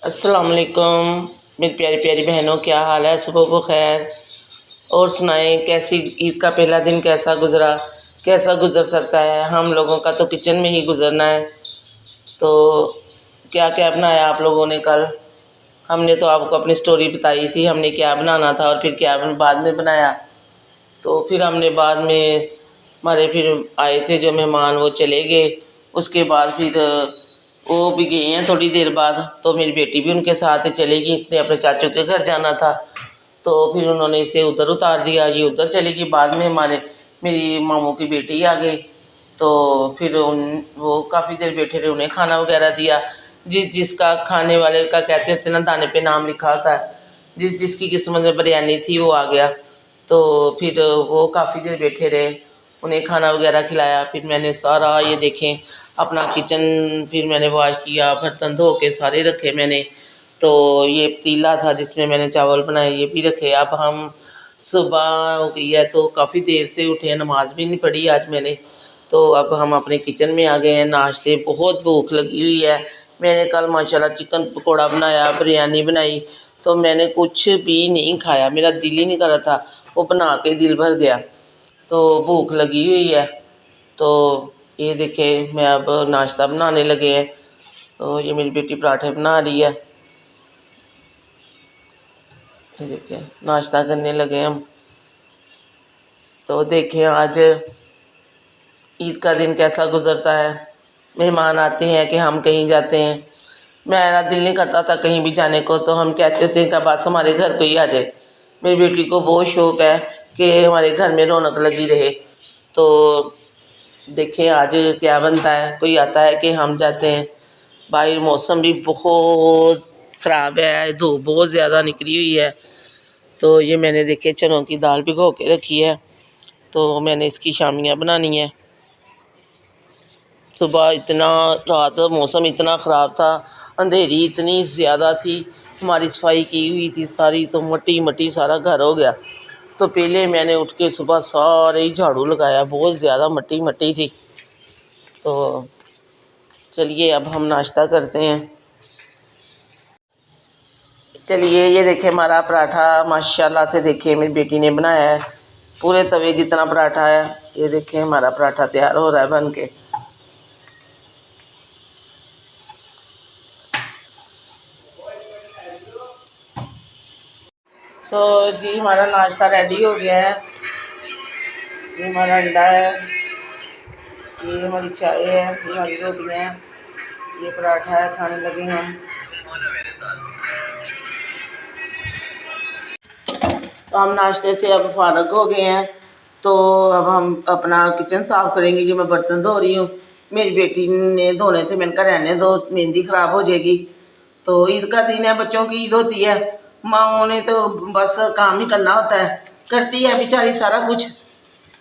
अस्सलाम वालेकुम मेरी प्यारी प्यारी बहनों, क्या हाल है? सुबह को खैर। और सुनाएं, कैसी ईद का पहला दिन कैसा गुज़रा? कैसा गुज़र सकता है? हम लोगों का तो किचन में ही गुज़रना है। तो क्या क्या बनाया आप लोगों ने कल? हमने तो आपको अपनी स्टोरी बताई थी, हमने क्या बनाना था और फिर क्या बाद में बनाया। तो फिर हमने बाद में हमारे फिर आए थे जो मेहमान, वो चले गए। उसके बाद फिर वो भी गए हैं थोड़ी देर बाद। तो मेरी बेटी भी उनके साथ ही चली गई, इसने अपने चाचू के घर जाना था। तो फिर उन्होंने इसे उधर उतार दिया, ये उधर चली गई। बाद में हमारे मेरी मामू की बेटी आ गई। तो फिर वो काफ़ी देर बैठे रहे, उन्हें खाना वगैरह दिया। जिसका खाने वाले का कहते होते ना, दाने पे नाम लिखा होता है। जिसकी किस्मत में बिरयानी थी वो आ गया। तो फिर वो काफ़ी देर बैठे रहे, उन्हें खाना वगैरह खिलाया। फिर मैंने सारा ये देखें अपना किचन फिर मैंने वॉश किया, बर्तन धो के सारे रखे मैंने। तो ये पतीला था जिसमें मैंने चावल बनाए, ये भी रखे। अब हम सुबह हो गई है तो काफ़ी देर से उठे हैं, नमाज भी नहीं पढ़ी आज मैंने। तो अब हम अपने किचन में आ गए हैं। नाश्ते, बहुत भूख लगी हुई है। मैंने कल माशाल्लाह चिकन पकौड़ा बनाया, बिरयानी बनाई। तो मैंने कुछ भी नहीं खाया, मेरा दिल ही नहीं कर रहा था। वो बना के दिल भर गया। तो भूख लगी हुई है। तो ये देखे मैं अब नाश्ता बनाने लगे हैं। तो ये मेरी बेटी पराठे बना रही है। ये देखे नाश्ता करने लगे हम। तो देखें आज ईद का दिन कैसा गुजरता है। मेहमान आते हैं कि हम कहीं जाते हैं। मेरा दिल नहीं करता था कहीं भी जाने को, तो हम कहते थे कि बस हमारे घर कोई आ जाए। मेरी बेटी को बहुत शौक़ है कि हमारे घर में रौनक लगी रहे। तो देखें आज क्या बनता है, कोई आता है कि हम जाते हैं। बाहर मौसम भी बहुत ख़राब है, धूप बहुत ज़्यादा निकली हुई है। तो ये मैंने देखे चनों की दाल भिगो के रखी है। तो मैंने इसकी शामियाँ बनानी है। सुबह इतना, रात मौसम इतना ख़राब था, अंधेरी इतनी ज़्यादा थी। हमारी सफाई की हुई थी सारी, तो मट्टी मट्टी सारा घर हो गया। तो पहले मैंने उठ के सुबह सारे ही झाड़ू लगाया, बहुत ज़्यादा मट्टी मट्टी थी। तो चलिए अब हम नाश्ता करते हैं। चलिए ये देखिए हमारा पराठा माशाल्लाह से, देखिए मेरी बेटी ने बनाया है। पूरे तवे जितना पराठा है। ये देखिए हमारा पराठा तैयार हो रहा है बन के। तो जी हमारा नाश्ता रेडी हो गया है। ये हमारा अंडा है, ये हमारी चाय है, ये हमारी रोटियाँ हैं, ये पराठा है, खाने लगे हम। तो हम नाश्ते से अब फारग हो गए हैं। तो अब हम अपना किचन साफ़ करेंगे। जो मैं बर्तन धो रही हूँ, मेरी बेटी ने धोने थे, मैंने कहा रहने दो, मेहंदी ख़राब हो जाएगी। तो ईद का दिन है, बच्चों की ईद होती है, माँओं ने तो बस काम ही करना होता है, करती है बेचारी सारा कुछ।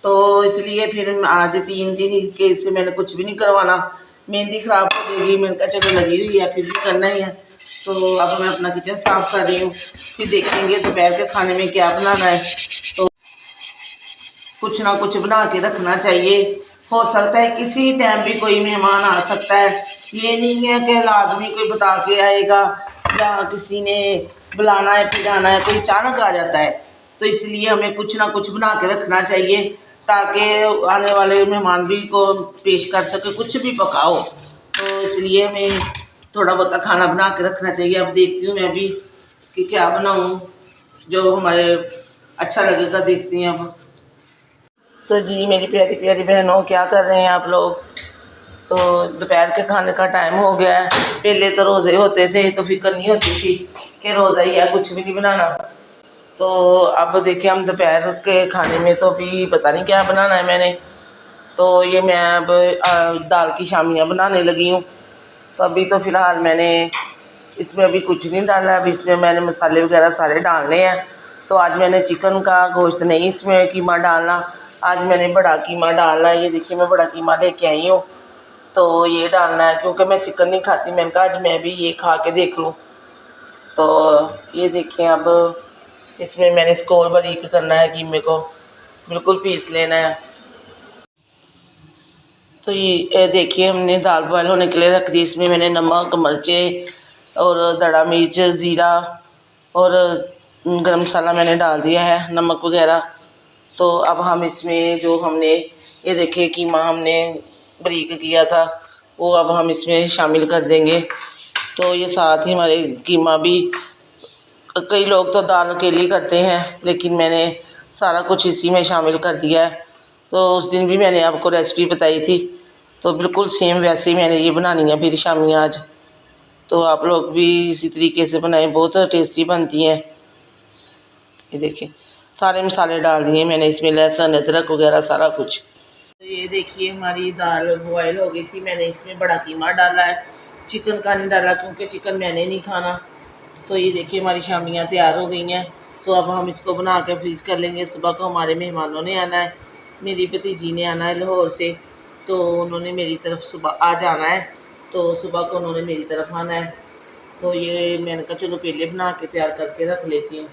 तो इसलिए फिर आज 3 दिन ईद के, इससे मैंने कुछ भी नहीं करवाना, मेहंदी ख़राब हो जाएगी। मैंने कहा चलो लगी हुई है, फिर भी करना ही है। तो अब मैं अपना किचन साफ़ कर रही हूँ, फिर देखेंगे दोपहर के खाने में क्या बनाना है। तो कुछ ना कुछ बना के रखना चाहिए। हो सकता है किसी टाइम भी कोई मेहमान आ सकता है। ये नहीं है कि लाजमी कोई बता के आएगा या किसी ने बुलाना है फिर आना है, कोई अचानक आ जाता है। तो इसलिए हमें कुछ ना कुछ बना के रखना चाहिए, ताकि आने वाले मेहमान भी को पेश कर सके, कुछ भी पकाओ। तो इसलिए हमें थोड़ा बहुत खाना बना के रखना चाहिए। अब देखती हूँ मैं भी कि क्या बनाऊँ जो हमारे अच्छा लगेगा, देखती हैं अब। तो जी मेरी प्यारी प्यारी बहनों, क्या कर रहे हैं आप लोग? तो दोपहर के खाने का टाइम हो गया है। पहले तो रोज़े होते थे तो फिक्र नहीं होती थी कि रोज़ा ही है, कुछ भी नहीं बनाना। तो अब देखिए हम दोपहर के खाने में तो अभी पता नहीं क्या बनाना है मैंने। तो ये मैं अब दाल की शामियाँ बनाने लगी हूँ। तो अभी तो फ़िलहाल मैंने इसमें अभी कुछ नहीं डाला, अभी इसमें मैंने मसाले वगैरह सारे डालने हैं। तो आज मैंने चिकन का गोश्त नहीं इसमें कीमा डालना, आज मैंने बड़ा कीमा डालना है। ये देखिए मैं बड़ा कीमा लेके आई हूँ। तो ये डालना है क्योंकि मैं चिकन नहीं खाती, मैंने कहा आज मैं भी ये खा के देख लूँ। तो ये देखिए अब इसमें मैंने इसको और बारीक करना है, कीमे को बिल्कुल पीस लेना है। तो ये देखिए हमने दाल बॉयल होने के लिए रख दी। इसमें मैंने नमक, मिर्चें, और दड़ा मिर्च, ज़ीरा और गरम मसाला मैंने डाल दिया है, नमक वगैरह। तो अब हम इसमें जो हमने ये देखिए कीमा हमने बारीक किया था वो अब हम इसमें शामिल कर देंगे। तो ये साथ ही हमारे कीमा भी, कई लोग तो दाल अकेली करते हैं लेकिन मैंने सारा कुछ इसी में शामिल कर दिया है। तो उस दिन भी मैंने आपको रेसिपी बताई थी, तो बिल्कुल सेम वैसे ही मैंने ये बनानी है फिर शामियाँ आज। तो आप लोग भी इसी तरीके से बनाएं, बहुत टेस्टी बनती हैं। ये देखिए सारे मसाले डाल दिए मैंने इसमें, लहसुन अदरक वगैरह सारा कुछ। तो ये देखिए हमारी दाल बॉयल हो गई थी, मैंने इसमें बड़ा कीमा डाला है, चिकन का नहीं डाला क्योंकि चिकन मैंने नहीं खाना। तो ये देखिए हमारी शामियाँ तैयार हो गई हैं। तो अब हम इसको बना के फ्रीज कर लेंगे। सुबह को हमारे मेहमानों ने आना है, मेरी भतीजी ने आना है लाहौर से, तो उन्होंने मेरी तरफ सुबह आ जाना है। तो सुबह को उन्होंने मेरी तरफ आना है। तो ये मैंने कहा चलो पहले बना के तैयार करके रख लेती हूँ।